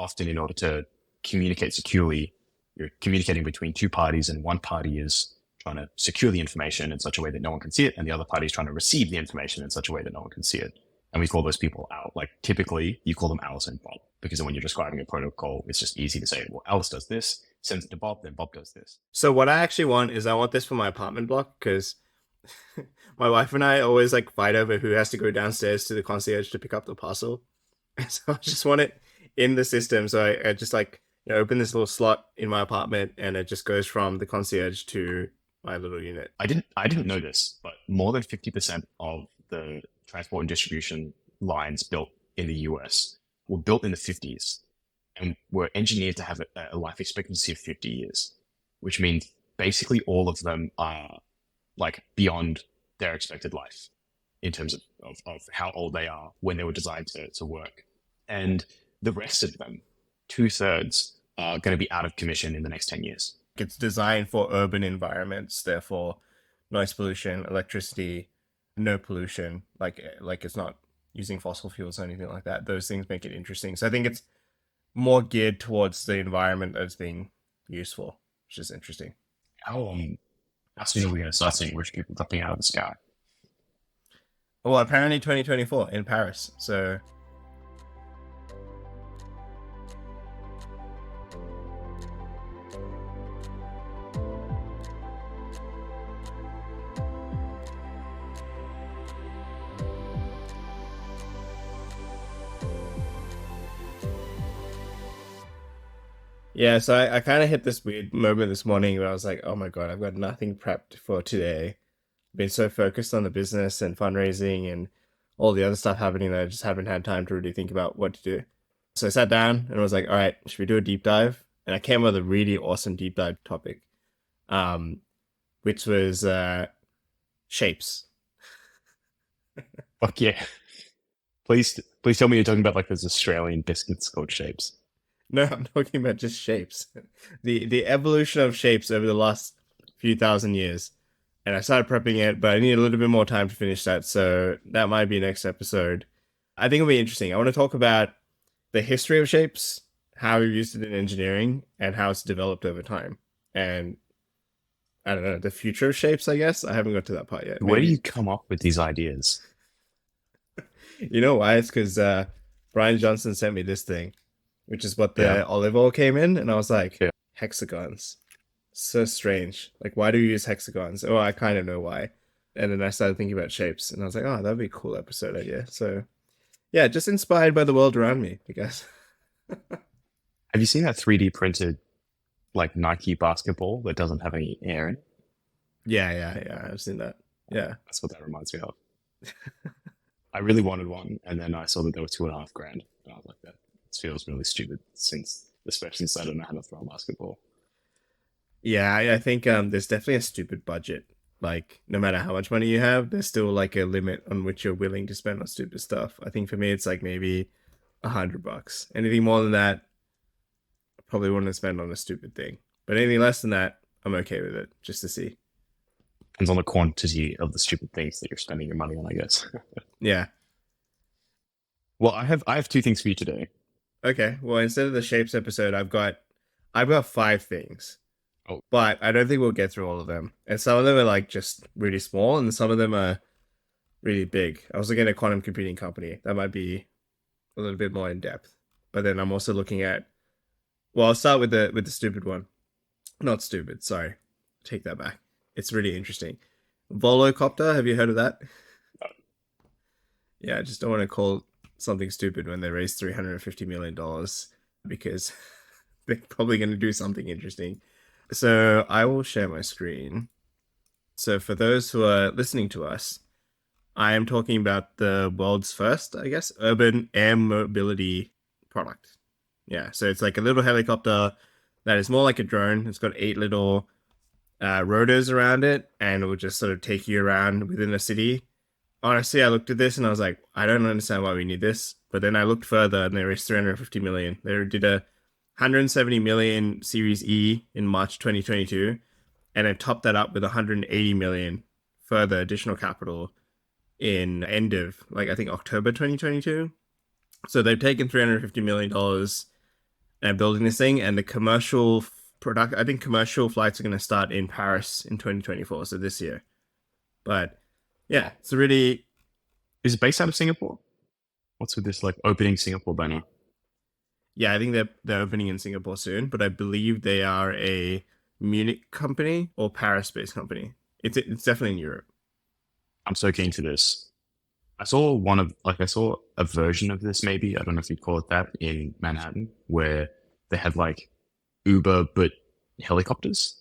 often in order to communicate securely, you're communicating between two parties, and one party is trying to secure the information in such a way that no one can see it, and the other party is trying to receive the information in such a way that no one can see it. And we call those people out. Like typically you call them Alice and Bob, because when you're describing a protocol, it's just easy to say, well, Alice does this, sends it to Bob, then Bob does this. So what I actually want is I want this for my apartment block, because my wife and I always like fight over who has to go downstairs to the concierge to pick up the parcel. So I just want it in the system. So I just like, open this little slot in my apartment, and it just goes from the concierge to my little unit. I didn't know this, but more than 50% of the transport and distribution lines built in the US were built in the 50s and were engineered to have a life expectancy of 50 years, which means basically all of them are like beyond their expected life in terms of how old they are when they were designed to work. And the rest of them, 2/3, are going to be out of commission in the next 10 years. It's designed for urban environments, therefore noise pollution, electricity, no pollution, like it's not using fossil fuels or anything like that. Those things make it interesting. So I think it's more geared towards the environment as being useful, which is interesting. How soon are we going to start seeing rich people dropping out of the sky? Well, apparently 2024 in Paris. So yeah, so I kind of hit this weird moment this morning where I was like, oh my God, I've got nothing prepped for today. Been so focused on the business and fundraising and all the other stuff happening that I just haven't had time to really think about what to do. So I sat down and was like, all right, should we do a deep dive? And I came up with a really awesome deep dive topic, which was shapes. Fuck yeah. Please tell me you're talking about like those Australian biscuits called shapes. No, I'm talking about just shapes. The evolution of shapes over the last few thousand years. And I started prepping it, but I need a little bit more time to finish that. So that might be next episode. I think it'll be interesting. I want to talk about the history of shapes, how we've used it in engineering, and how it's developed over time. And I don't know, the future of shapes, I guess. I haven't got to that part yet. Where do you come up with these ideas? You know why? It's because Brian Johnson sent me this thing, which is what the Yeah. olive oil came in. And I was like, Yeah. hexagons. So strange. Like, why do you use hexagons? Oh, I kind of know why. And then I started thinking about shapes, and I was like, oh, that'd be a cool episode idea. So, yeah, just inspired by the world around me, I guess. Have you seen that 3D printed like Nike basketball that doesn't have any air in it? Yeah. I've seen that. Yeah. That's what that reminds me of. I really wanted one, and then I saw that they were $2,500, and I was like, that feels really stupid, especially since I don't know how to throw a basketball. Yeah, I think there's definitely a stupid budget. Like, no matter how much money you have, there's still like a limit on which you're willing to spend on stupid stuff. I think for me, it's like maybe $100. Anything more than that, I probably wouldn't spend on a stupid thing. But anything less than that, I'm okay with it, just to see. Depends on the quantity of the stupid things that you're spending your money on, I guess. Yeah. Well, I have two things for you today. Okay. Well, instead of the shapes episode, I've got 5 things. Oh. But I don't think we'll get through all of them. And some of them are like just really small, and some of them are really big. I was looking at a quantum computing company. That might be a little bit more in depth. But then I'm also looking at, well, I'll start with the stupid one. Not stupid, sorry. Take that back. It's really interesting. Volocopter, have you heard of that? No. Yeah, I just don't want to call something stupid when they raised $350 million, because they're probably going to do something interesting. So I will share my screen. So for those who are listening to us, I am talking about the world's first, I guess, urban air mobility product. Yeah, so it's like a little helicopter that is more like a drone. It's got 8 little rotors around it, and it will just sort of take you around within a city. Honestly, I looked at this and I was like, I don't understand why we need this. But then I looked further, and they raised 350 million. They did a 170 million Series E in March 2022, and then topped that up with 180 million further additional capital in end of, like, I think October 2022. So they've taken $350 million building this thing, and the commercial product. I think commercial flights are going to start in Paris in 2024, so this year. But yeah, it's really Is it based out of Singapore? What's with this like opening Singapore banner? yeah. I think they're opening in Singapore soon, but I believe they are a Munich company or Paris-based company. It's definitely in Europe. I'm so keen to this. I saw a version of this maybe, I don't know if you'd call it that, in Manhattan, where they had like Uber but helicopters.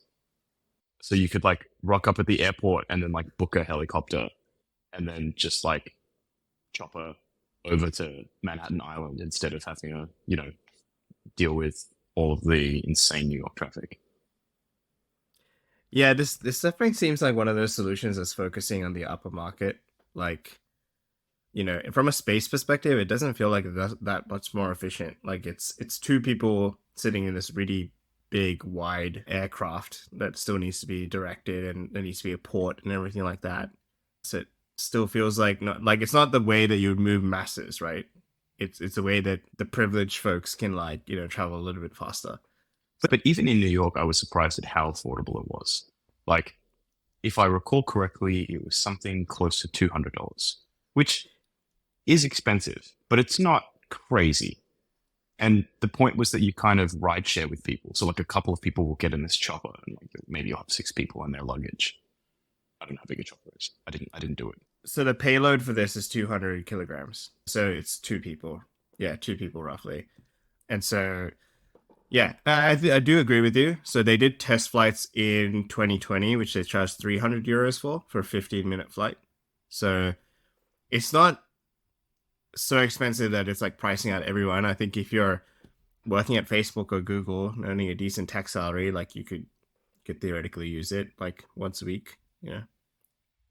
So you could like rock up at the airport and then like book a helicopter and then just like chopper over to Manhattan Island instead of having to, deal with all of the insane New York traffic. Yeah, this definitely seems like one of those solutions that's focusing on the upper market. Like, from a space perspective, it doesn't feel like that much more efficient. Like it's two people sitting in this really big, wide aircraft that still needs to be directed, and there needs to be a port and everything like that. So it still feels like not like it's not the way that you would move masses, right? It's a way that the privileged folks can like, travel a little bit faster. But even in New York, I was surprised at how affordable it was. Like, if I recall correctly, it was something close to $200, which is expensive, but it's not crazy. And the point was that you kind of ride share with people. So like a couple of people will get in this chopper and like maybe you'll have six people in their luggage. I don't know how big a chopper is. I didn't do it. So the payload for this is 200 kilograms. So it's two people. Yeah, two people roughly. And so, yeah, I do agree with you. So they did test flights in 2020, which they charged 300 euros for a 15-minute flight. So it's not so expensive that it's like pricing out everyone. I think if you're working at Facebook or Google, earning a decent tech salary, like you could theoretically use it like once a week. Yeah.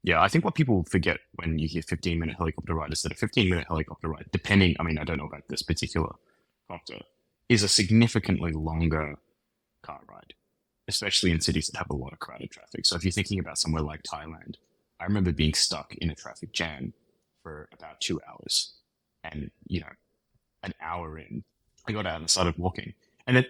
Yeah, I think what people forget when you hear 15-minute helicopter ride is that a 15-minute helicopter ride, depending, I mean, I don't know about this particular copter, is a significantly longer car ride, especially in cities that have a lot of crowded traffic. So if you're thinking about somewhere like Thailand, I remember being stuck in a traffic jam for about 2 hours. And, an hour in, I got out and started walking. And then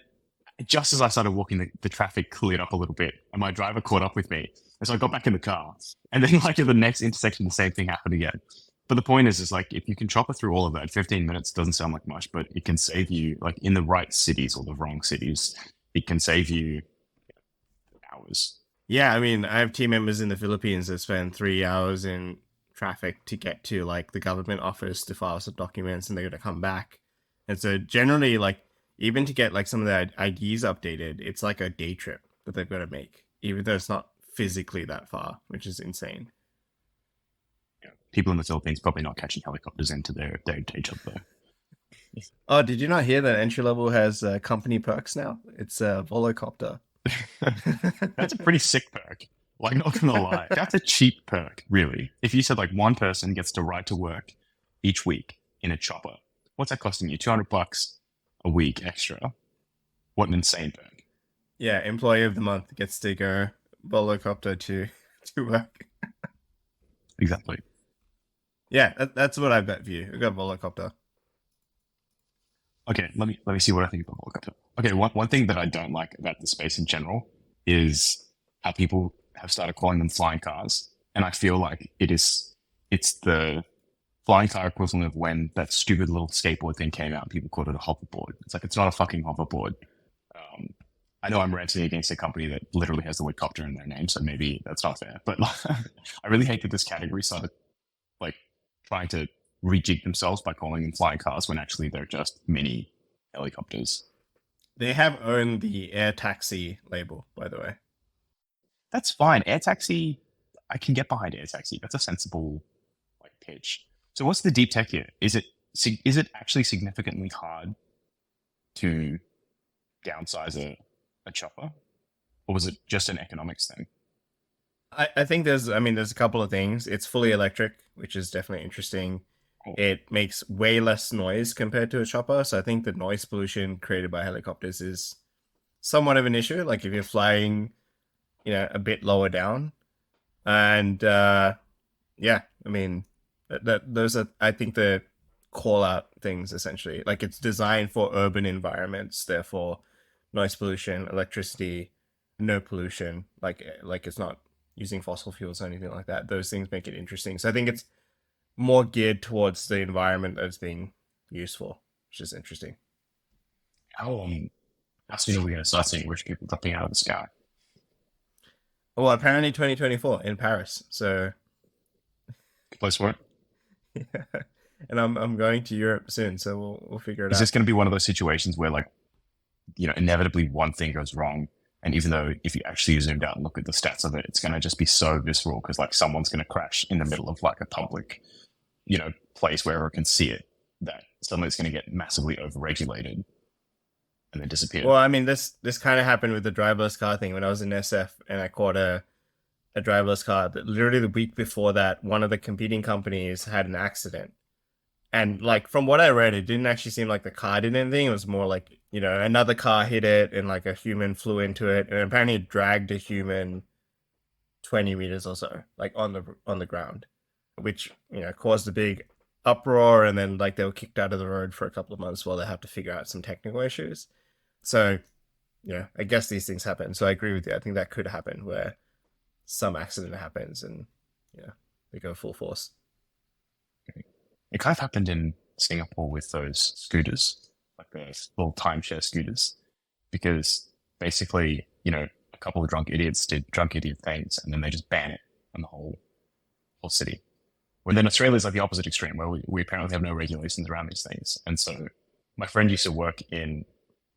just as I started walking, the traffic cleared up a little bit and my driver caught up with me. And so I got back in the car. And then like at the next intersection, the same thing happened again. But the point is like, if you can chopper through all of that, 15 minutes doesn't sound like much, but it can save you like in the right cities or the wrong cities. It can save you hours. Yeah, I mean, I have team members in the Philippines that spend 3 hours in traffic to get to like the government office to file some documents, and they're gonna come back. And so generally, like even to get like some of their IDs updated, it's like a day trip that they've got to make, even though it's not physically that far, which is insane. People in the Philippines probably not catching helicopters into their day job though. Oh, did you not hear that entry level has company perks now? It's a Volocopter. That's a pretty sick perk. Like, not gonna lie, that's a cheap perk, really. If you said like one person gets to ride to work each week in a chopper, what's that costing you? $200 a week extra. What an insane perk. Yeah, employee of the month gets to go Volocopter to work. Exactly. Yeah, that's what I bet for you. We got Volocopter. Okay, let me see what I think about Volocopter. Okay, one thing that I don't like about the space in general is how people have started calling them flying cars, and I feel like it's the flying car equivalent of when that stupid little skateboard thing came out. People called it a hoverboard. It's like it's not a fucking hoverboard. Um, I know I'm ranting against a company that literally has the word copter in their name, so maybe that's not fair. But I really hate that this category started like trying to rejig themselves by calling them flying cars when actually they're just mini helicopters. They have owned the air taxi label, by the way. That's fine. Air taxi, I can get behind air taxi. That's a sensible like pitch. So what's the deep tech here? Is it actually significantly hard to downsize a chopper, or was it just an economics thing? I think there's a couple of things. It's fully electric, which is definitely interesting. Cool. It makes way less noise compared to a chopper. So I think the noise pollution created by helicopters is somewhat of an issue. Like if you're flying, a bit lower down. And yeah, I mean, those are, I think, the call out things essentially. Like it's designed for urban environments, therefore noise pollution, electricity, no pollution. Like it's not using fossil fuels or anything like that. Those things make it interesting. So I think it's more geared towards the environment that's being used for, which is interesting. How how soon are we going to start seeing rich people dropping out of the sky? Well, apparently 2024 in Paris. So Place for it. yeah. And I'm going to Europe soon, so we'll figure it Is out. this going to be one of those situations where, like, inevitably one thing goes wrong, and even though if you actually zoomed out and look at the stats of it, it's going to just be so visceral because like someone's going to crash in the middle of like a public, place where everyone can see it, that suddenly it's going to get massively overregulated and then disappear. Well, I mean, this kind of happened with the driverless car thing when I was in SF and I caught a driverless car. That literally the week before that, one of the competing companies had an accident. And like from what I read, it didn't actually seem like the car did anything. It was more like, another car hit it and like a human flew into it. And apparently it dragged a human 20 meters or so, like on the ground, which, caused a big uproar. And then like they were kicked out of the road for a couple of months while they have to figure out some technical issues. So, I guess these things happen. So I agree with you. I think that could happen where some accident happens and, they go full force. It kind of happened in Singapore with those scooters, like the little timeshare scooters, because basically, a couple of drunk idiots did drunk idiot things and then they just ban it on the whole city. When then Australia is like the opposite extreme, where we apparently have no regulations around these things. And so my friend used to work in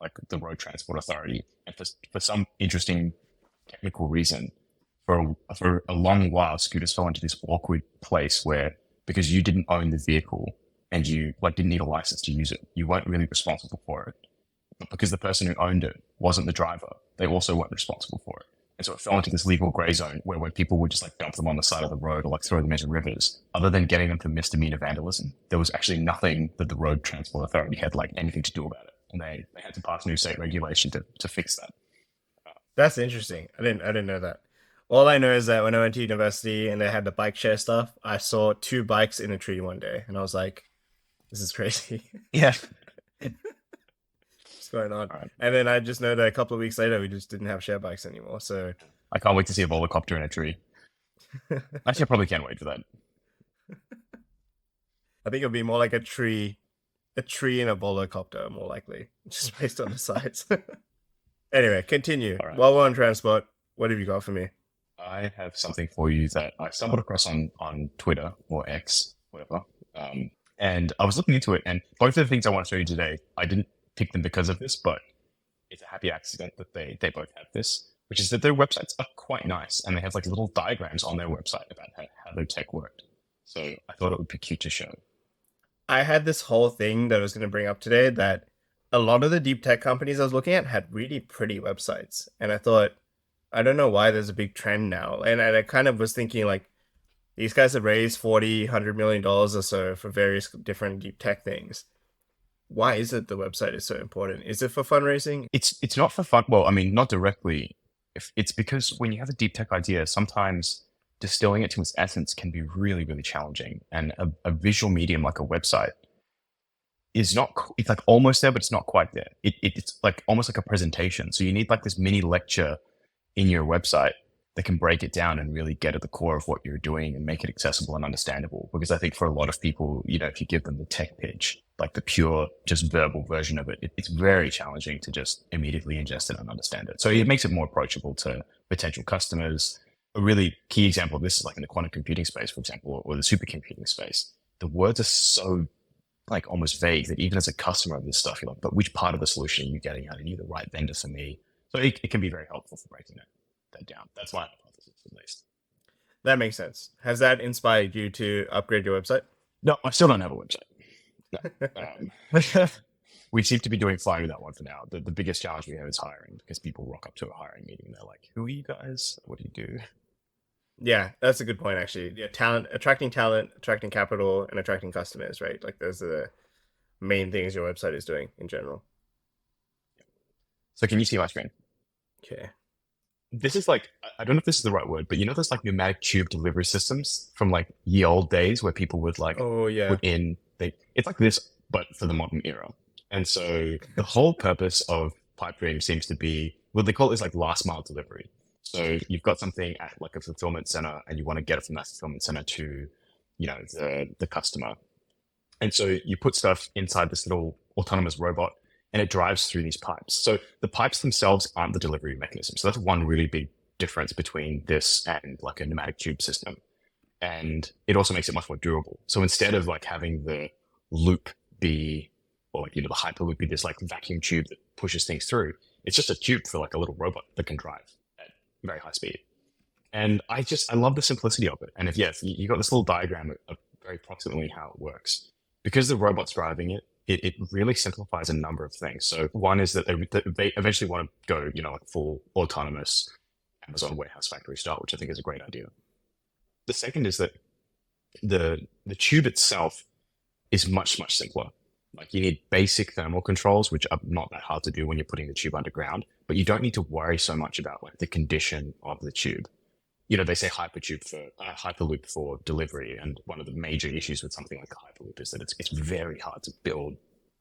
like the Road Transport Authority, and for some interesting technical reason, for a long while, scooters fell into this awkward place where, because you didn't own the vehicle and you like didn't need a license to use it, you weren't really responsible for it. But because the person who owned it wasn't the driver, they also weren't responsible for it. And so it fell into this legal gray zone where people would just like dump them on the side of the road or like throw them into rivers. Other than getting them for misdemeanor vandalism, there was actually nothing that the Road Transport Authority had like anything to do about it. And they had to pass new state regulation to fix that. That's interesting. I didn't know that. All I know is that when I went to university and they had the bike share stuff, I saw two bikes in a tree one day, and I was like, "This is crazy. Yeah. What's going on?" Right. And then I just know that a couple of weeks later, we just didn't have share bikes anymore. So I can't wait to see a Volocopter in a tree. Actually, I probably can't wait for that. I think it'll be more like a tree in a Volocopter, more likely, just based on the size. Anyway, continue. All right. While we're on transport, what have you got for me? I have something for you that I stumbled across on Twitter or X, whatever. And I was looking into it, and both of the things I want to show you today, I didn't pick them because of this, but it's a happy accident that they both have this, which is that their websites are quite nice, and they have like little diagrams on their website about how their tech worked. So I thought it would be cute to show. I had this whole thing that I was going to bring up today that a lot of the deep tech companies I was looking at had really pretty websites. And I thought, I don't know why there's a big trend now. And I kind of was thinking like, these guys have raised $100 million or so for various different deep tech things. Why is it the website is so important? Is it for fundraising? It's not for fun. Well, I mean, not directly. It's because when you have a deep tech idea, sometimes distilling it to its essence can be really, really challenging. And a visual medium like a website is not, it's like almost there, but it's not quite there. It's like almost like a presentation. So you need like this mini lecture in your website that can break it down and really get at the core of what you're doing and make it accessible and understandable. Because I think for a lot of people, if you give them the tech pitch, like the pure, just verbal version of it, it's very challenging to just immediately ingest it and understand it. So it makes it more approachable to potential customers. A really key example of this is like in the quantum computing space, for example, or the supercomputing space. The words are so like almost vague that even as a customer of this stuff, you're like, but which part of the solution are you getting at? Are you the right vendor for me? So it can be very helpful for breaking that down. That's my hypothesis, at least. That makes sense. Has that inspired you to upgrade your website? No, I still don't have a website. No. We seem to be doing fine with that one for now. The biggest challenge we have is hiring, because people rock up to a hiring meeting and they're like, who are you guys? What do you do? Yeah, that's a good point, actually. Yeah, attracting capital, and attracting customers, right? Like those are the main things your website is doing in general. So can you see my screen? Okay. This is like, I don't know if this is the right word, but there's like pneumatic tube delivery systems from like ye old days where people would like Oh yeah. put in, it's like this, but for the modern era. And so the whole purpose of Pipedream seems to be what they call it is like last mile delivery. So you've got something at like a fulfillment center and you want to get it from that fulfillment center to, the customer. And so you put stuff inside this little autonomous robot and it drives through these pipes. So the pipes themselves aren't the delivery mechanism. So that's one really big difference between this and like a pneumatic tube system. And it also makes it much more durable. So instead of like having the loop be, or like, the hyperloop be this like vacuum tube that pushes things through, it's just a tube for like a little robot that can drive at very high speed. And I love the simplicity of it. And if, yes, you got this little diagram of very approximately how it works. Because the robot's driving it, it really simplifies a number of things. So one is that they eventually want to go, like full autonomous Amazon warehouse factory style, which I think is a great idea. The second is that the tube itself is much, much simpler. Like you need basic thermal controls, which are not that hard to do when you're putting the tube underground, but you don't need to worry so much about like the condition of the tube. They say hyperloop for delivery, and one of the major issues with something like a hyperloop is that it's very hard to build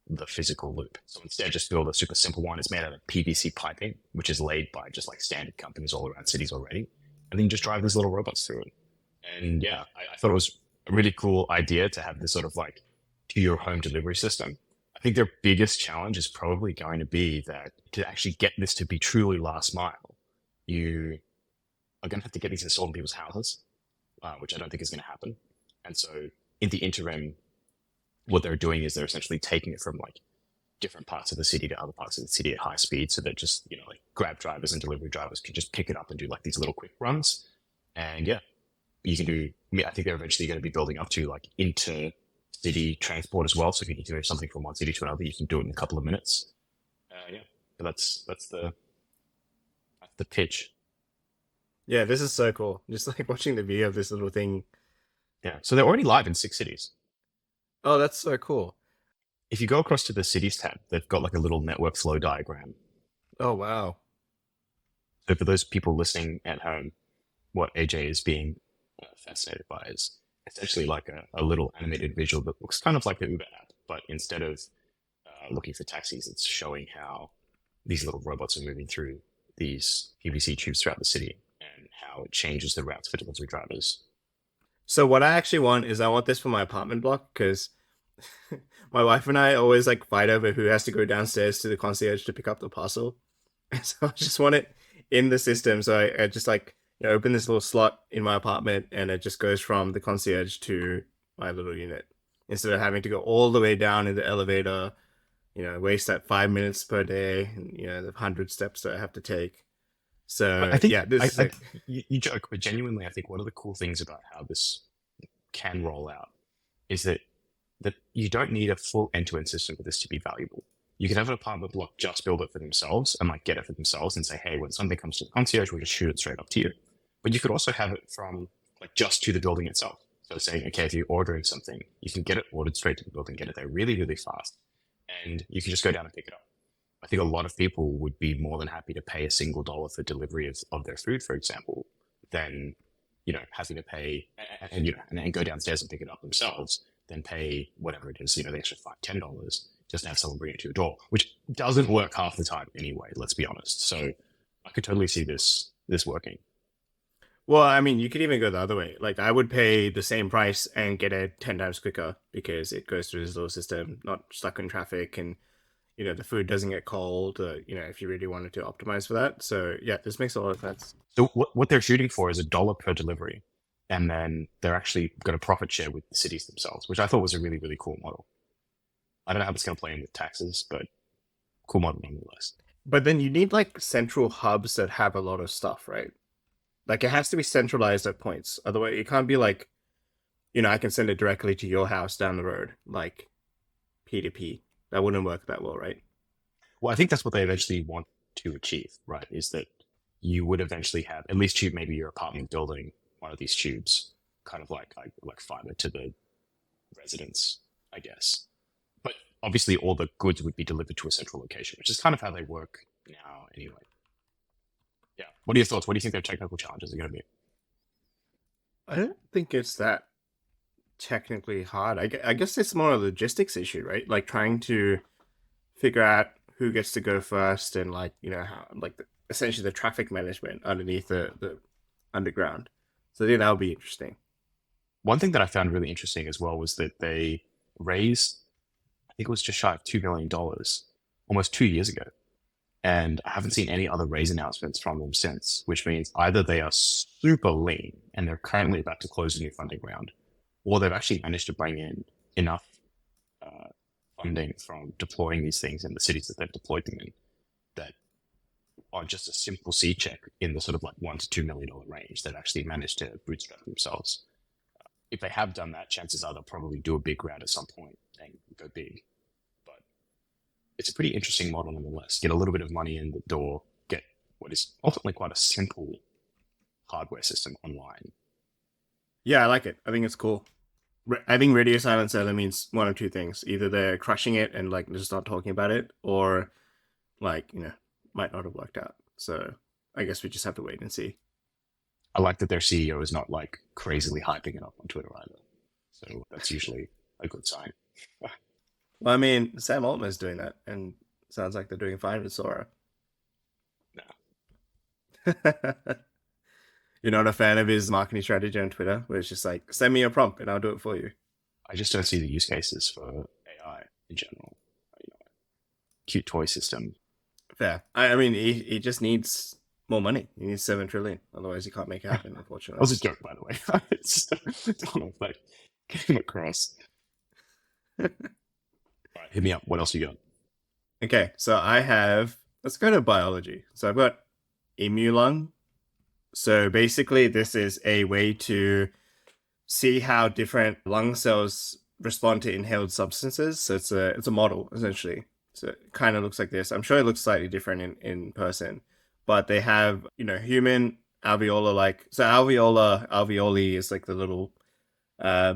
the physical loop. So instead, just build a super simple one. It's made out of PVC piping, which is laid by just like standard companies all around cities already, and then you just drive these little robots through it. And yeah, I thought it was a really cool idea to have this sort of like to your home delivery system. I think their biggest challenge is probably going to be that to actually get this to be truly last mile, you are going to have to get these installed in people's houses, which I don't think is going to happen. And so in the interim, what they're doing is they're essentially taking it from like different parts of the city to other parts of the city at high speed. So that just, like Grab drivers and delivery drivers can just pick it up and do like these little quick runs. And yeah, you can do, I think they're eventually going to be building up to like inter-city transport as well. So if you need to move something from one city to another, you can do it in a couple of minutes. Yeah, but that's the pitch. Yeah, this is so cool. Just like watching the video of this little thing. Yeah, so they're already live in 6 cities. Oh, that's so cool. If you go across to the cities tab, they've got like a little network flow diagram. Oh, wow. So for those people listening at home, what AJ is being fascinated by is essentially like a little animated visual that looks kind of like the Uber app, but instead of looking for taxis, it's showing how these little robots are moving through these PVC tubes throughout the city and how it changes the routes for delivery drivers. So what I actually want is I want this for my apartment block because my wife and I always like fight over who has to go downstairs to the concierge to pick up the parcel. And so I just want it in the system. So I just like open this little slot in my apartment and it just goes from the concierge to my little unit instead of having to go all the way down in the elevator, waste that 5 minutes per day and, the 100 steps that I have to take. So But I think yeah, this is you joke, but genuinely, I think one of the cool things about how this can roll out is that you don't need a full end-to-end system for this to be valuable. You can have an apartment block just build it for themselves and like get it for themselves and say, hey, when something comes to the concierge, we'll just shoot it straight up to you. But you could also have it from like just to the building itself. So saying, okay, if you're ordering something, you can get it ordered straight to the building, get it there really, really fast, and you can just go down and pick it up. I think a lot of people would be more than happy to pay a single dollar for delivery of their food, for example, than having to pay and go downstairs and pick it up themselves, then pay whatever it is, the extra $5, $10 just to have someone bring it to your door, which doesn't work half the time anyway. Let's be honest. So I could totally see this working. well, I mean, you could even go the other way. Like I would pay the same price and get it 10 times quicker because it goes through this little system, not stuck in traffic and the food doesn't get cold, if you really wanted to optimize for that. So yeah, this makes a lot of sense. So what they're shooting for is $1 per delivery. And then they're actually going to profit share with the cities themselves, which I thought was a really, really cool model. I don't know how it's going to play in with taxes, but cool model nonetheless. But then you need like central hubs that have a lot of stuff, right? Like it has to be centralized at points. Otherwise, it can't be like, I can send it directly to your house down the road, like P2P. That wouldn't work that well, right? Well, I think that's what they eventually want to achieve, right? Is that you would eventually have at least tube maybe your apartment building one of these tubes, kind of like fiber to the residents, I guess. But obviously, all the goods would be delivered to a central location, which is kind of how they work now, anyway. Yeah. What are your thoughts? What do you think their technical challenges are going to be? I don't think it's that technically hard. I guess it's more a logistics issue, right? Like trying to figure out who gets to go first and like, how like essentially the traffic management underneath the underground. So I think that would be interesting. One thing that I found really interesting as well was that they raised, I think it was just shy of $2 million almost 2 years ago. And I haven't seen any other raise announcements from them since, which means either they are super lean and they're currently about to close a new funding round, or they've actually managed to bring in enough uh, funding from deploying these things in the cities that they've deployed them in that on just a simple C check in the sort of like $1 to $2 million range, they've actually managed to bootstrap themselves. If they have done that, chances are they'll probably do a big round at some point and go big. But it's a pretty interesting model nonetheless. Get a little bit of money in the door, get what is ultimately quite a simple hardware system online. Yeah, I like it. I think it's cool. I think radio silence either means one of two things: either they're crushing it and like just not talking about it, or like might not have worked out. So I guess we just have to wait and see. I like that their CEO is not like crazily hyping it up on Twitter either. So that's usually a good sign. Well, I mean, Sam Altman is doing that, and sounds like they're doing fine with Sora. No, You're not a fan of his marketing strategy on Twitter, where it's just like, send me a prompt and I'll do it for you. I just don't see the use cases for AI in general. You know, cute toy system. Fair. I mean, he just needs more money. He needs 7 trillion. Otherwise, he can't make it happen. That Unfortunately. was a joke, by the way. I just don't know if that came across. All right, hit me up. What else you got? Okay, so I have. Let's go to biology. So I've got ImmuLung. So basically, this is a way to see how different lung cells respond to inhaled substances. So it's a model essentially. So it kind of looks like this. I'm sure it looks slightly different in person, but they have human alveolar like so alveoli is like the little uh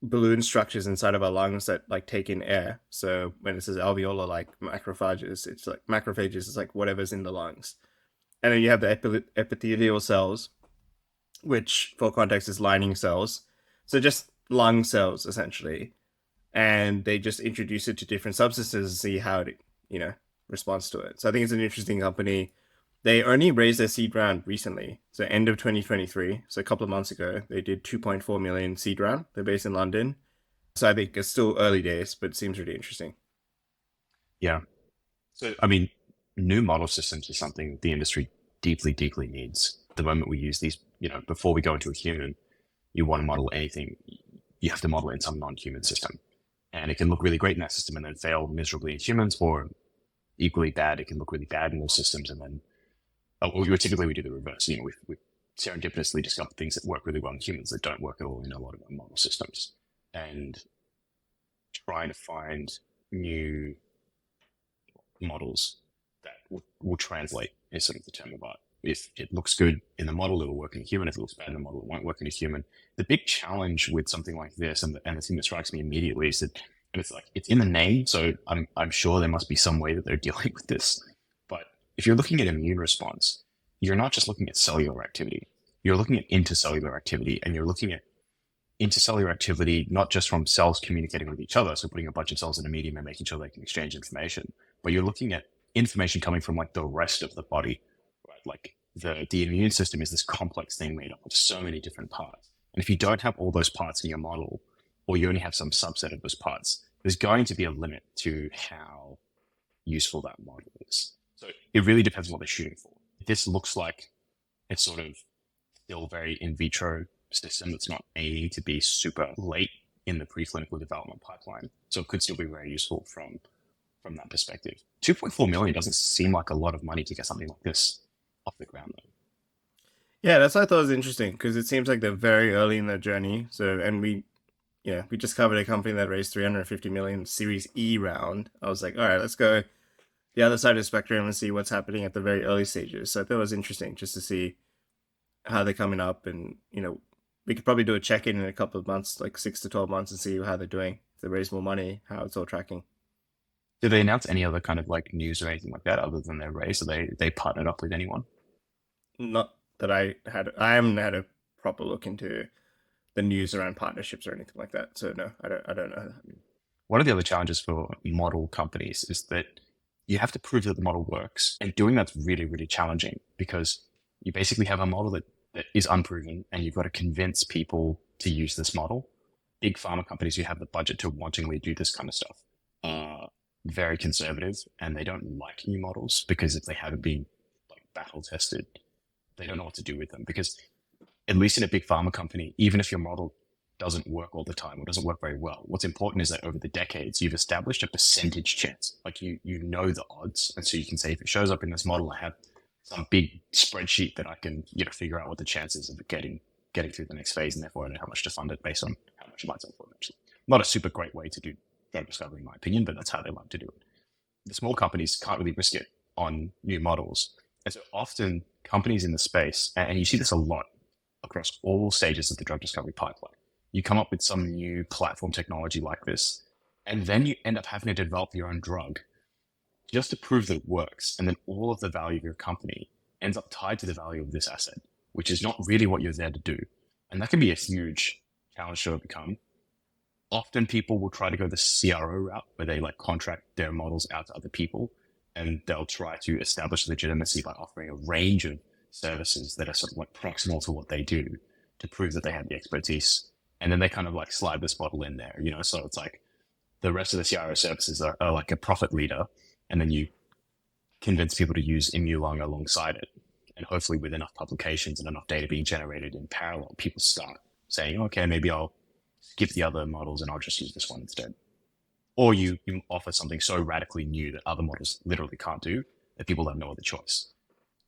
balloon structures inside of our lungs that like take in air. So when it says alveolar like macrophages, it's like macrophages is like whatever's in the lungs. And then you have the epithelial cells, which for context is lining cells. So just lung cells essentially. And they just introduce it to different substances and see how it, responds to it. So I think it's an interesting company. They only raised their seed round recently. So end of 2023. So a couple of months ago, they did 2.4 million seed round. They're based in London. So I think it's still early days, but it seems really interesting. Yeah. So, I mean, new model systems is something the industry deeply, deeply needs. The moment we use these, before we go into a human, you want to model anything, you have to model it in some non-human system. And it can look really great in that system and then fail miserably in humans, or equally bad, it can look really bad in those systems and then, typically we do the reverse. We serendipitously discover things that work really well in humans that don't work at all in a lot of our model systems. And trying to find new models that will translate is sort of the term of art. If it looks good in the model, it'll work in a human. If it looks bad in the model, it won't work in a human. The big challenge with something like this, and the thing that strikes me immediately is that, and it's like it's in the name, so I'm sure there must be some way that they're dealing with this. But if you're looking at immune response, you're not just looking at cellular activity. You're looking at intercellular activity, and you're looking at intercellular activity not just from cells communicating with each other, so putting a bunch of cells in a medium and making sure they can exchange information, but you're looking at information coming from like the rest of the body, right? Like the immune system is this complex thing made up of so many different parts. And if you don't have all those parts in your model, or you only have some subset of those parts, there's going to be a limit to how useful that model is. So it really depends on what they're shooting for. This looks like it's sort of still very in vitro system that's not aiming to be super late in the preclinical development pipeline. So it could still be very useful from that perspective. 2.4 million doesn't seem like a lot of money to get something like this off the ground though. Yeah, that's what I thought was interesting because it seems like they're very early in their journey. So, and we just covered a company that raised 350 million Series E round. I was like, all right, let's go the other side of the spectrum and see what's happening at the very early stages. So I thought it was interesting just to see how they're coming up, and we could probably do a check-in in a couple of months, like 6 to 12 months, and see how they're doing. If they raise more money, how it's all tracking. Did they announce any other kind of like news or anything like that other than their raise? So they partnered up with anyone? Not that I haven't had a proper look into the news around partnerships or anything like that. So no, I don't know. One of the other challenges for model companies is that you have to prove that the model works. And doing that's really, really challenging because you basically have a model that is unproven and you've got to convince people to use this model. Big pharma companies who have the budget to wantingly do this kind of stuff are very conservative and they don't like new models because if they haven't been like battle tested, they don't know what to do with them. Because at least in a big pharma company, even if your model doesn't work all the time or doesn't work very well, what's important is that over the decades, you've established a percentage chance. Like you know the odds. And so you can say, if it shows up in this model, I have some big spreadsheet that I can, figure out what the chances of it getting through the next phase. And therefore I know how much to fund it based on how much it might sell for eventually. Not a super great way to do drug discovery, in my opinion, but that's how they like to do it. The small companies can't really risk it on new models. And so often companies in the space, and you see this a lot across all stages of the drug discovery pipeline, you come up with some new platform technology like this, and then you end up having to develop your own drug just to prove that it works. And then all of the value of your company ends up tied to the value of this asset, which is not really what you're there to do. And that can be a huge challenge to overcome. Often people will try to go the CRO route where they like contract their models out to other people and they'll try to establish legitimacy by offering a range of services that are sort of like proximal to what they do to prove that they have the expertise. And then they kind of like slide this model in there, so it's like the rest of the CRO services are like a profit leader. And then you convince people to use ImmuLung alongside it. And hopefully with enough publications and enough data being generated in parallel, people start saying, okay, maybe I'll skip the other models and I'll just use this one instead. Or you offer something so radically new that other models literally can't do that people have no other choice,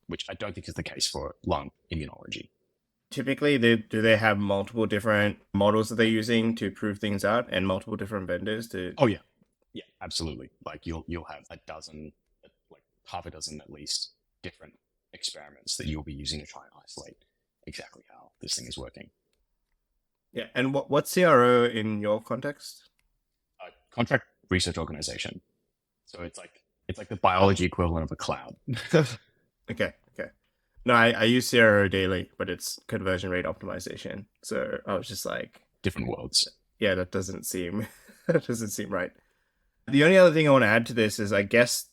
which I don't think is the case for lung immunology. Typically, do they have multiple different models that they're using to prove things out and multiple different vendors to? Oh yeah, yeah, absolutely. Like you'll have a dozen, like half a dozen at least, different experiments that you'll be using to try and isolate exactly how this thing is working. Yeah, and what CRO in your context? Contract research organization. So it's like the biology equivalent of a cloud. Okay. No, I use CRO daily, but it's conversion rate optimization. So I was just like, Different worlds. yeah, that doesn't seem right. The only other thing I want to add to this is, I guess,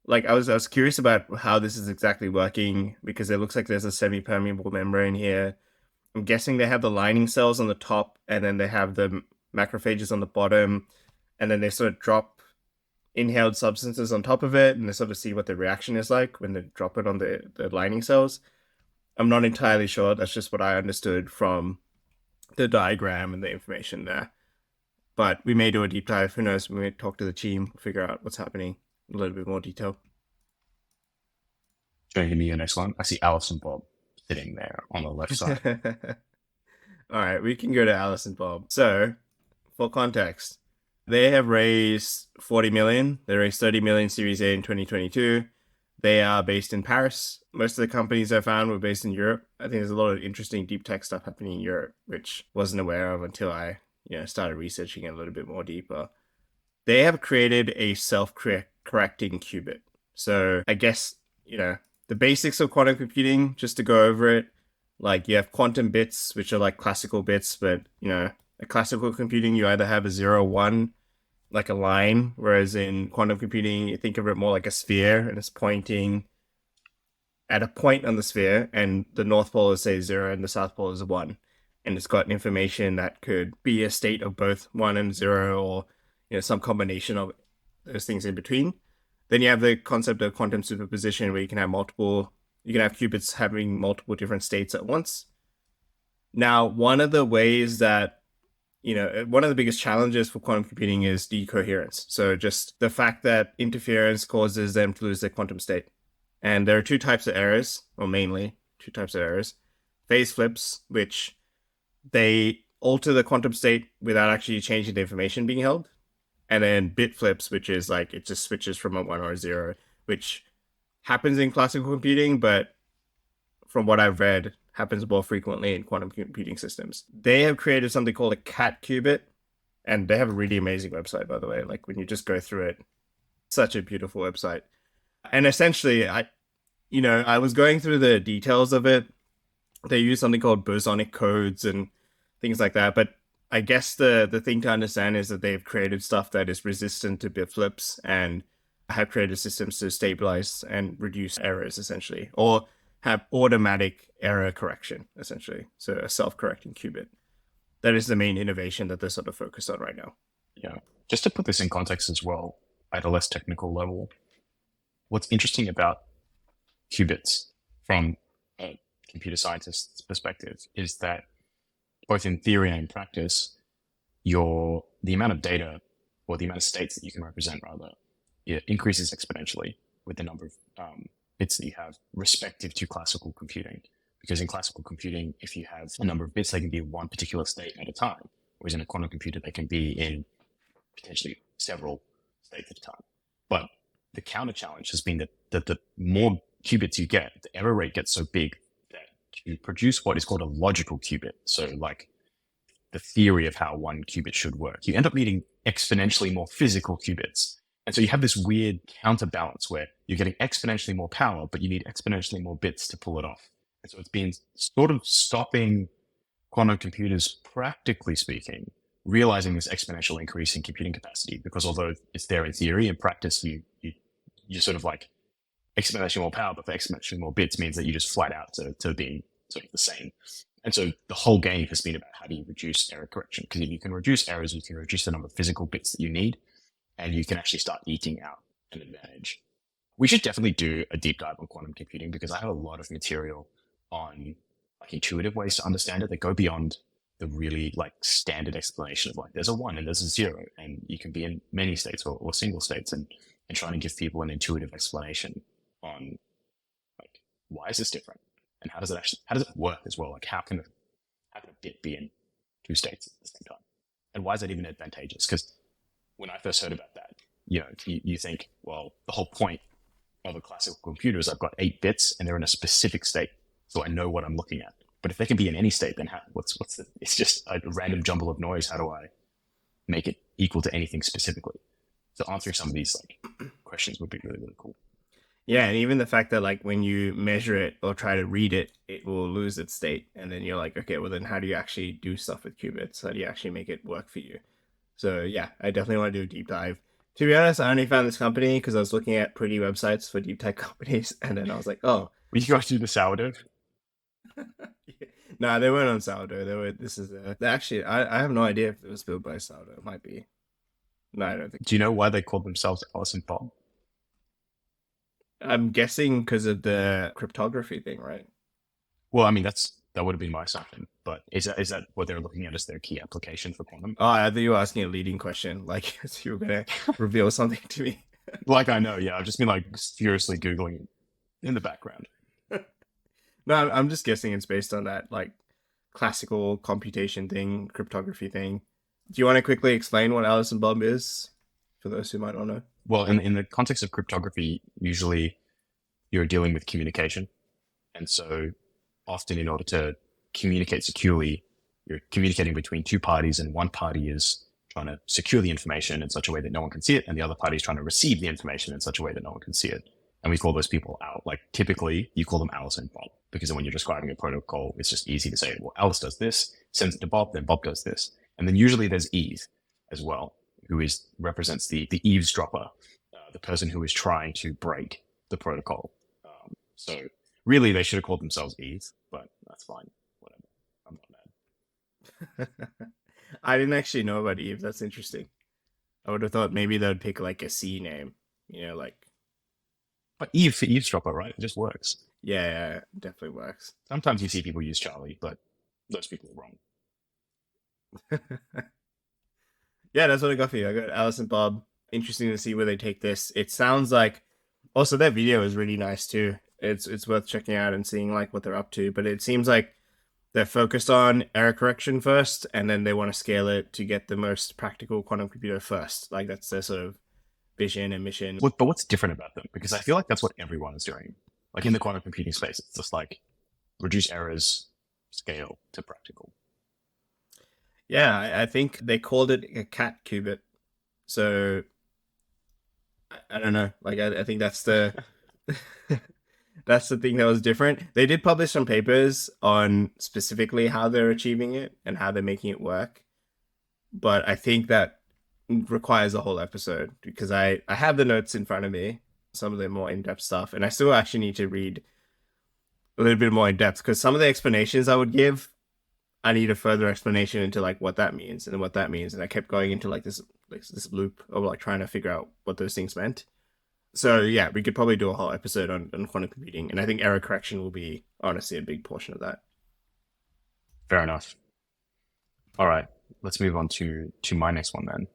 like I was curious about how this is exactly working because it looks like there's a semi-permeable membrane here. I'm guessing they have the lining cells on the top, and then they have the macrophages on the bottom, and then they sort of drop inhaled substances on top of it, and they sort of see what the reaction is like when they drop it on the lining cells. I'm not entirely sure. That's just what I understood from the diagram and the information there. But we may do a deep dive. Who knows? We may talk to the team, figure out what's happening in a little bit more detail. Showing me your next one. I see Alice and Bob sitting there on the left side. All right, we can go to Alice and Bob. So, for context, they have raised 40 million. They raised 30 million Series A in 2022. They are based in Paris. Most of the companies I found were based in Europe. I think there's a lot of interesting deep tech stuff happening in Europe, which wasn't aware of until I started researching it a little bit more deeper. They have created a self-correcting qubit. So I guess, the basics of quantum computing, just to go over it, like you have quantum bits, which are like classical bits, but, a classical computing, you either have a 0, 1, like a line, whereas in quantum computing, you think of it more like a sphere, and it's pointing at a point on the sphere, and the north pole is, say, 0, and the south pole is 1. And it's got information that could be a state of both 1 and 0, or, some combination of those things in between. Then you have the concept of quantum superposition, where you can have qubits having multiple different states at once. Now, one of the ways that one of the biggest challenges for quantum computing is decoherence. So just the fact that interference causes them to lose their quantum state. And there are two types of errors, or mainly two types of errors. Phase flips, which they alter the quantum state without actually changing the information being held. And then bit flips, which is like it just switches from a 1 or a 0, which happens in classical computing, but from what I've read, happens more frequently in quantum computing systems. They have created something called a cat qubit, and they have a really amazing website, by the way. Like when you just go through it, such a beautiful website. And essentially, I was going through the details of it. They use something called bosonic codes, and things like that. But I guess the thing to understand is that they've created stuff that is resistant to bit flips and have created systems to stabilize and reduce errors, essentially, or have automatic error correction, essentially. So a self-correcting qubit. That is the main innovation that they're sort of focused on right now. Yeah. Just to put this in context as well, at a less technical level, what's interesting about qubits from a computer scientist's perspective is that both in theory and in practice, the amount of data or the amount of states that you can represent rather, it increases exponentially with the number of bits that you have respective to classical computing. Because in classical computing, if you have a number of bits, they can be in one particular state at a time. Whereas in a quantum computer, they can be in potentially several states at a time. But the counter challenge has been that the more qubits you get, the error rate gets so big that to produce what is called a logical qubit, so like the theory of how one qubit should work, you end up needing exponentially more physical qubits. And so you have this weird counterbalance where you're getting exponentially more power, but you need exponentially more bits to pull it off. And so it's been sort of stopping quantum computers, practically speaking, realizing this exponential increase in computing capacity, because although it's there in theory, in practice, you sort of like exponentially more power, but for exponentially more bits means that you just flat out to being sort of the same. And so the whole game has been about how do you reduce error correction? Because if you can reduce errors, you can reduce the number of physical bits that you need, and you can actually start eking out an advantage. We should definitely do a deep dive on quantum computing because I have a lot of material on like intuitive ways to understand it that go beyond the really like standard explanation of like there's a 1 and there's a 0 and you can be in many states or single states, and trying to give people an intuitive explanation on like why is this different and how does it work as well, like how can a bit be in two states at the same time, and why is that even advantageous? Because when I first heard about that, you think, well, the whole point of a classical computer is I've got 8 bits and they're in a specific state, so I know what I'm looking at. But if they can be in any state, then it's just a random jumble of noise. How do I make it equal to anything specifically? So answering some of these like questions would be really, really cool. Yeah, and even the fact that like when you measure it or try to read it, it will lose its state. And then you're like, okay, well then how do you actually do stuff with qubits? How do you actually make it work for you? So yeah, I definitely want to do a deep dive. To be honest, I only found this company because I was looking at pretty websites for deep tech companies, and then I was like, oh. We can go to the sourdough. Nah, they weren't on sourdough. Actually, I have no idea if it was built by sourdough. It might be. No, I don't think. Do you know why they called themselves Alice and Bob? I'm guessing because of the cryptography thing, right? Well, I mean, that would have been my assumption, but is that what they're looking at as their key application for quantum? Oh, I thought you were asking a leading question, like you were gonna reveal something to me. Like I know, yeah. I've just been like furiously Googling in the background. No, I'm just guessing it's based on that like classical computation thing, cryptography thing. Do you want to quickly explain what Alice and Bob is for those who might not know? Well, in the context of cryptography, usually you're dealing with communication. And so often in order to communicate securely, you're communicating between two parties, and one party is trying to secure the information in such a way that no one can see it, and the other party is trying to receive the information in such a way that no one can see it. And we call those people out. Like typically you call them Alice and Bob, because when you're describing a protocol, it's just easy to say, well, Alice does this, sends it to Bob, then Bob does this. And then usually there's Eve as well, who represents the eavesdropper, the person who is trying to break the protocol. So really they should have called themselves Eve, but that's fine. Whatever. I'm not mad. I didn't actually know about Eve. That's interesting. I would have thought maybe they would pick like a C name, like. But Eve for eavesdropper, right? It just works. Yeah, it definitely works. Sometimes you see people use Charlie, but those people are wrong. Yeah, that's what I got for you. I got Alice and Bob. Interesting to see where they take this. It sounds like also their video is really nice too. It's worth checking out and seeing like what they're up to. But it seems like they're focused on error correction first, and then they want to scale it to get the most practical quantum computer first. Like that's their sort of vision and mission. But what's different about them? Because I feel like that's what everyone is doing. Like in the quantum computing space, it's just like reduce errors, scale to practical. Yeah, I think they called it a cat qubit. So I don't know. Like I think that's the That's the thing that was different. They did publish some papers on specifically how they're achieving it and how they're making it work. But I think that requires a whole episode because I have the notes in front of me, some of the more in-depth stuff, and I still actually need to read a little bit more in depth because some of the explanations I would give, I need a further explanation into like what that means and what that means, and I kept going into like this loop of like trying to figure out what those things meant. So yeah, we could probably do a whole episode on quantum computing, and I think error correction will be honestly a big portion of that. Fair enough. All right, let's move on to my next one then.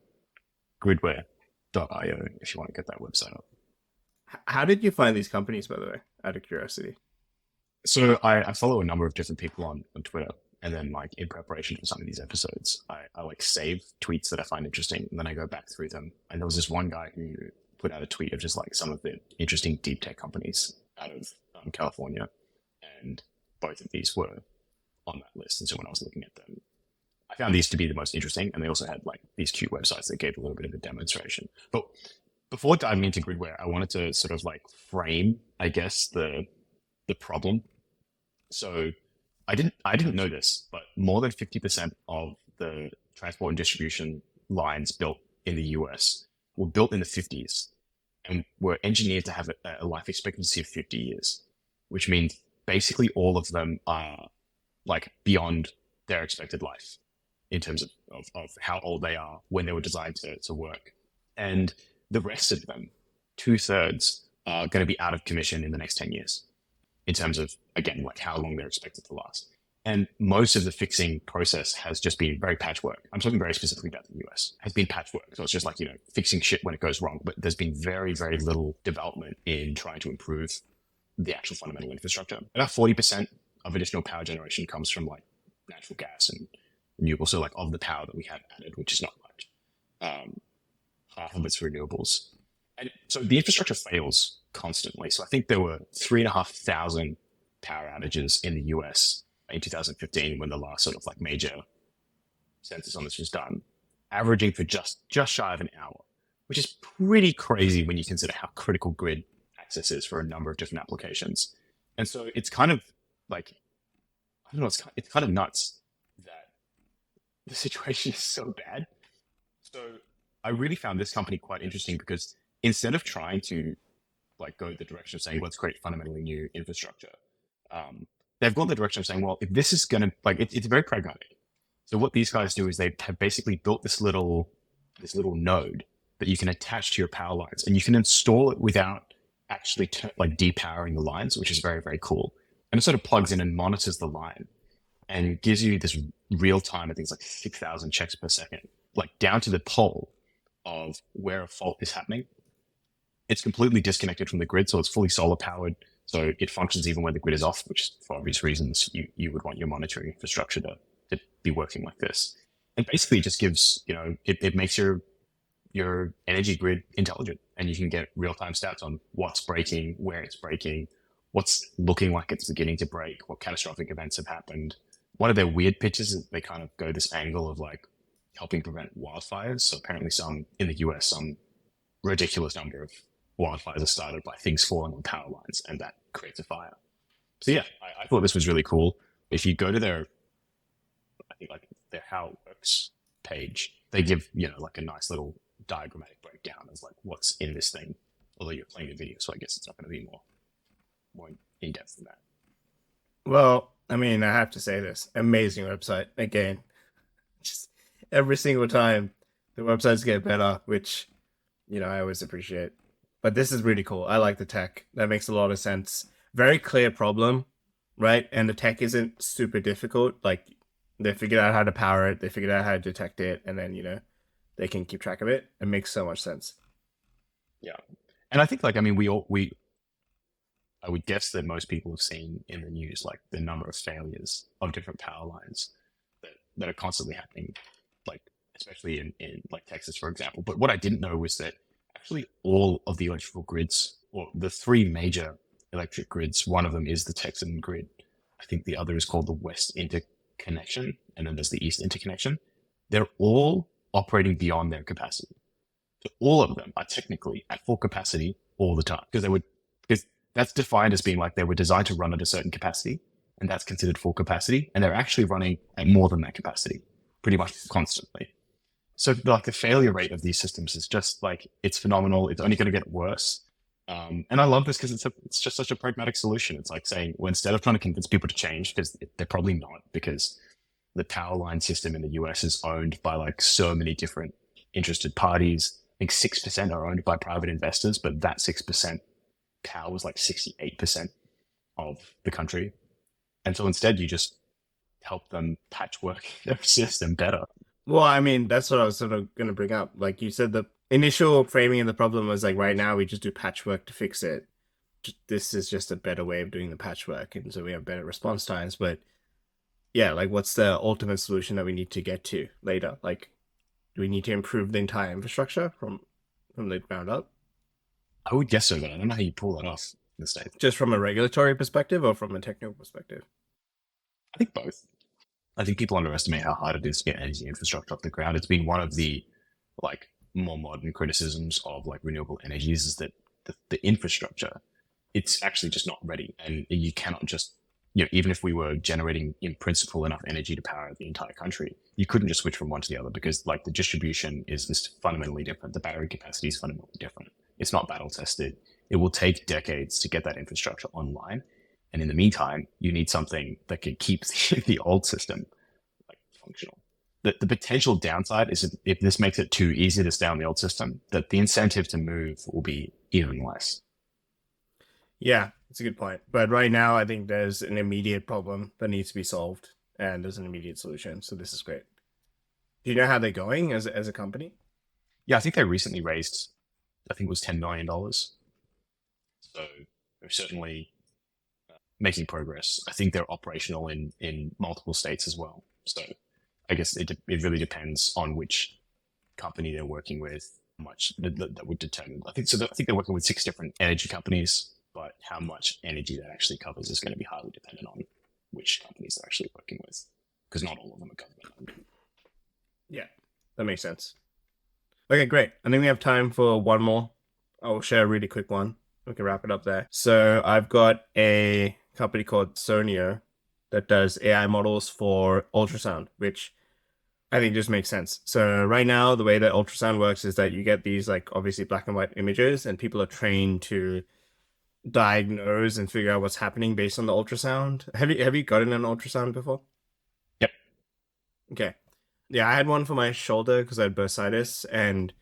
Gridware.io, if you want to get that website up. How did you find these companies, by the way, out of curiosity? So I follow a number of different people on Twitter, and then like in preparation for some of these episodes, I like save tweets that I find interesting, and then I go back through them. And there was this one guy who put out a tweet of just like some of the interesting deep tech companies out of California, and both of these were on that list. And so when I was looking at them, I found these to be the most interesting, and they also had like these cute websites that gave a little bit of a demonstration. But before diving into Gridware, I wanted to sort of like frame, I guess, the problem. So I didn't know this, but more than 50% of the transport and distribution lines built in the US were built in the 50s and were engineered to have a life expectancy of 50 years, which means basically all of them are like beyond their expected life in terms of how old they are when they were designed to work. And the rest of them, 2/3, are going to be out of commission in the next 10 years in terms of, again, like how long they're expected to last. And most of the fixing process has just been very patchwork. I'm talking very specifically about the US, has been patchwork. So it's just like, fixing shit when it goes wrong. But there's been very, very little development in trying to improve the actual fundamental infrastructure. About 40% of additional power generation comes from like natural gas and renewable. So like of the power that we have added, which is not much, half of it's renewables. And so the infrastructure fails constantly. So I think there were 3,500 power outages in the US in 2015 when the last sort of like major census on this was done, averaging for just shy of an hour, which is pretty crazy when you consider how critical grid access is for a number of different applications. And so it's kind of like, I don't know, it's kind of nuts that the situation is so bad. So I really found this company quite interesting because instead of trying to like go the direction of saying let's create fundamentally new infrastructure, they've gone the direction of saying, well, if this is going to like it's very pragmatic. So what these guys do is they have basically built this little node that you can attach to your power lines, and you can install it without actually like depowering the lines, which is very, very cool. And it sort of plugs in and monitors the line and gives you this real time, I think it's like 6,000 checks per second, like down to the pole of where a fault is happening. It's completely disconnected from the grid, so it's fully solar powered. So it functions even when the grid is off, which for obvious reasons, you would want your monitoring infrastructure to be working like this. And basically it just gives, it makes your energy grid intelligent, and you can get real-time stats on what's breaking, where it's breaking, what's looking like it's beginning to break, what catastrophic events have happened. One of their weird pitches is they kind of go this angle of like helping prevent wildfires. So apparently in the US, some ridiculous number of wildfires are started by things falling on power lines, and that creates a fire. So yeah, I thought this was really cool. If you go to their How It Works page, they give, like a nice little diagrammatic breakdown of like what's in this thing. Although you're playing a video, so I guess it's not going to be more in depth than that. Well, I mean, I have to say this. Amazing website. Again, just every single time the websites get better, which, I always appreciate. But this is really cool. I like the tech. That makes a lot of sense. Very clear problem, right? And the tech isn't super difficult. Like, they figured out how to power it. They figured out how to detect it. And then, they can keep track of it. It makes so much sense. Yeah. And I think I would guess that most people have seen in the news, like the number of failures of different power lines that are constantly happening, like especially in like Texas, for example. But what I didn't know was that actually all of the electrical grids, or the three major electric grids, one of them is the Texan grid. I think the other is called the West Interconnection, and then there's the East Interconnection. They're all operating beyond their capacity. So all of them are technically at full capacity all the time because That's defined as being like they were designed to run at a certain capacity, and that's considered full capacity. And they're actually running at more than that capacity pretty much constantly. So like the failure rate of these systems is just like, it's phenomenal. It's only going to get worse. And I love this because it's just such a pragmatic solution. It's like saying, well, instead of trying to convince people to change, because they're probably not, because the power line system in the US is owned by like so many different interested parties. I think 6% are owned by private investors, but that 6% power is like 68% of the country. And so instead, you just help them patchwork their system better. Well, I mean, that's what I was sort of going to bring up. Like you said, the initial framing of the problem was like, right now we just do patchwork to fix it. This is just a better way of doing the patchwork, and so we have better response times. But yeah, like what's the ultimate solution that we need to get to later? Like, do we need to improve the entire infrastructure from the ground up? I would guess so, but I don't know how you pull that off in the States. Just from a regulatory perspective or from a technical perspective? I think both. I think people underestimate how hard it is to get energy infrastructure off the ground. It's been one of the like more modern criticisms of like renewable energies is that the infrastructure, it's actually just not ready. And you cannot just, even if we were generating in principle enough energy to power the entire country, you couldn't just switch from one to the other because like the distribution is just fundamentally different. The battery capacity is fundamentally different. It's not battle tested. It will take decades to get that infrastructure online. And in the meantime, you need something that can keep the old system like functional. The potential downside is if this makes it too easy to stay on the old system, that the incentive to move will be even less. Yeah, it's a good point. But right now, I think there's an immediate problem that needs to be solved, and there's an immediate solution. So this is great. Do you know how they're going as a company? Yeah, I think they recently raised, I think it was $10 million. So they're certainly making progress. I think they're operational in multiple states as well. So I guess it really depends on which company they're working with, how much that would determine. I think so. I think they're working with 6 different energy companies, but how much energy that actually covers is going to be highly dependent on which companies they're actually working with, because not all of them are government. Yeah, that makes sense. Okay, great. I think we have time for one more. I'll share a really quick one. We can wrap it up there. So I've got a company called Sonio that does AI models for ultrasound, which I think just makes sense. So right now, the way that ultrasound works is that you get these like obviously black and white images, and people are trained to diagnose and figure out what's happening based on the ultrasound. Have you gotten an ultrasound before? Yep. Okay. Yeah, I had one for my shoulder because I had bursitis, and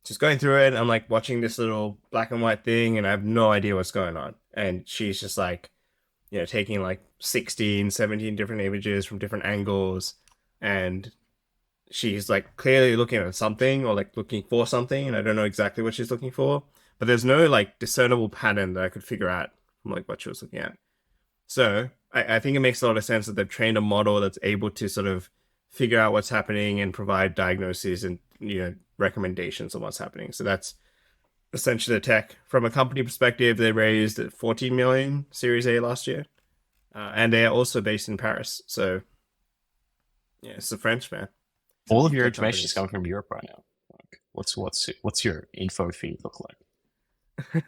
just going through it, I'm like watching this little black and white thing, and I have no idea what's going on. And she's just like, taking like 16, 17 different images from different angles, and she's like clearly looking at something or like looking for something, and I don't know exactly what she's looking for, but there's no like discernible pattern that I could figure out from like what she was looking at. So I think it makes a lot of sense that they've trained a model that's able to sort of figure out what's happening and provide diagnoses and recommendations on what's happening. So that's essentially the tech. From a company perspective, they raised 14 million Series A last year, and they are also based in Paris. So yeah, it's the French, man. All of your information is coming from Europe right now. Like, what's your info feed look like?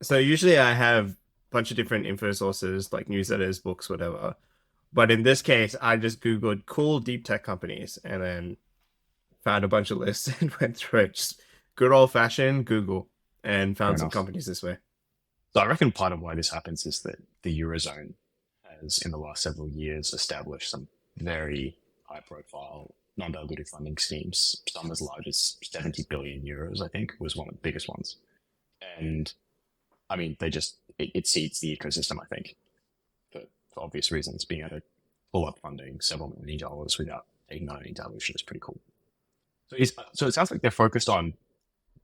So usually I have a bunch of different info sources like newsletters, books, whatever. But in this case, I just Googled cool deep tech companies and then found a bunch of lists and went through it. Just good old fashioned Google, and Fair found some enough. companies this way. So I reckon part of why this happens is that the Eurozone has, in the last several years, established some very high-profile non-dilutive funding schemes, some as large as 70 billion euros, I think, was one of the biggest ones. And I mean, it seeds the ecosystem, I think, for obvious reasons. Being able to pull up funding several $1 million without taking on any dilution is pretty cool. So it sounds like they're focused on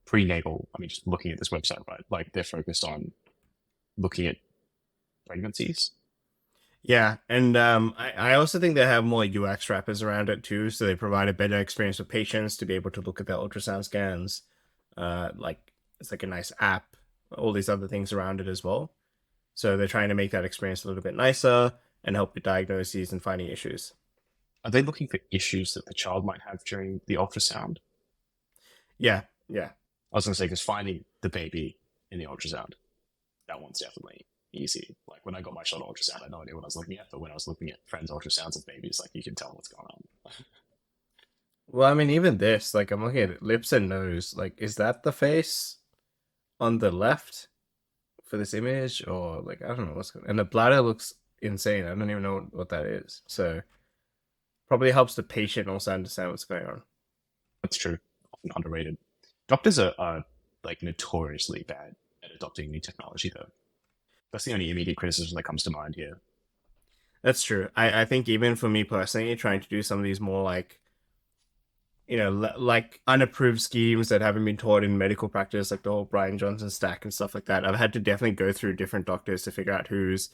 prenatal. I mean, just looking at this website, right? Like they're focused on looking at pregnancies. Yeah, and I also think they have more UX wrappers around it too, so they provide a better experience for patients to be able to look at their ultrasound scans. Like it's like a nice app, all these other things around it as well. So they're trying to make that experience a little bit nicer and help with diagnoses and finding issues. Are they looking for issues that the child might have during the ultrasound? Yeah, yeah. I was going to say, because finding the baby in the ultrasound that one's definitely easy. Like when I got my shot of ultrasound, I had no idea what I was looking at, but when I was looking at friends' ultrasounds of babies, like you can tell what's going on. Well, I mean, even this, like, I'm looking at it, lips and nose. Like, is that the face on the left for this image, or like I don't know what's going on. And the bladder looks insane. I don't even know what that is. So probably helps the patient also understand what's going on. That's true. Often underrated. Doctors are like notoriously bad at adopting new technology, though. That's the only immediate criticism that comes to mind here. That's true. I think even for me personally, trying to do some of these more like, you know, like unapproved schemes that haven't been taught in medical practice, like the whole Brian Johnson stack and stuff like that, I've had to definitely go through different doctors to figure out who's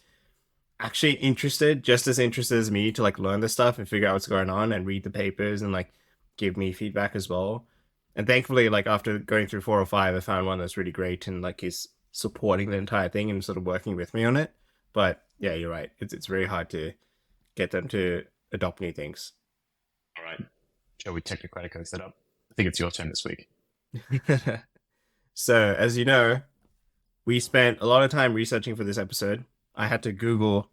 actually interested, just as interested as me, to like learn this stuff and figure out what's going on and read the papers and like give me feedback as well. And thankfully, like after going through 4 or 5, I found one that's really great and like is supporting the entire thing and sort of working with me on it. But yeah, you're right. It's very hard to get them to adopt new things. All right. Shall we technocratic that up? I think it's your turn this week. So, as you know, we spent a lot of time researching for this episode. I had to Google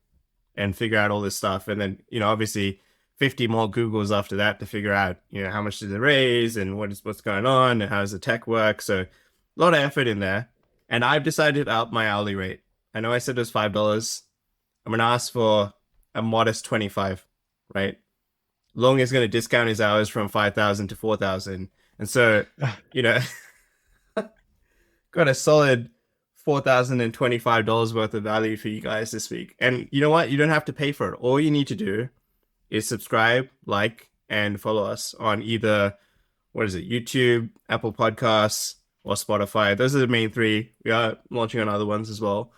and figure out all this stuff. And then, you know, obviously 50 more Googles after that to figure out, you know, how much did it raise and what's going on and how does the tech work. So a lot of effort in there. And I've decided to up my hourly rate. I know I said it was $5. I'm going to ask for a modest 25, right? Long is going to discount his hours from 5,000 to 4,000. And so, you know, got a solid $4,025 worth of value for you guys this week. And you know what? You don't have to pay for it. All you need to do is subscribe, like, and follow us on either, what is it, YouTube, Apple Podcasts, or Spotify. Those are the main three. We are launching on other ones as well.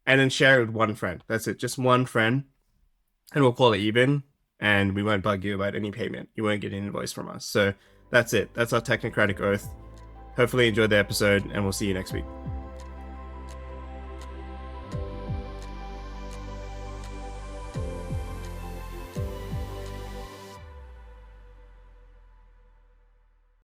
And then share it with one friend. That's it. Just one friend. And we'll call it even. And we won't bug you about any payment. You won't get an invoice from us. So that's it. That's our technocratic oath. Hopefully you enjoyed the episode, and we'll see you next week.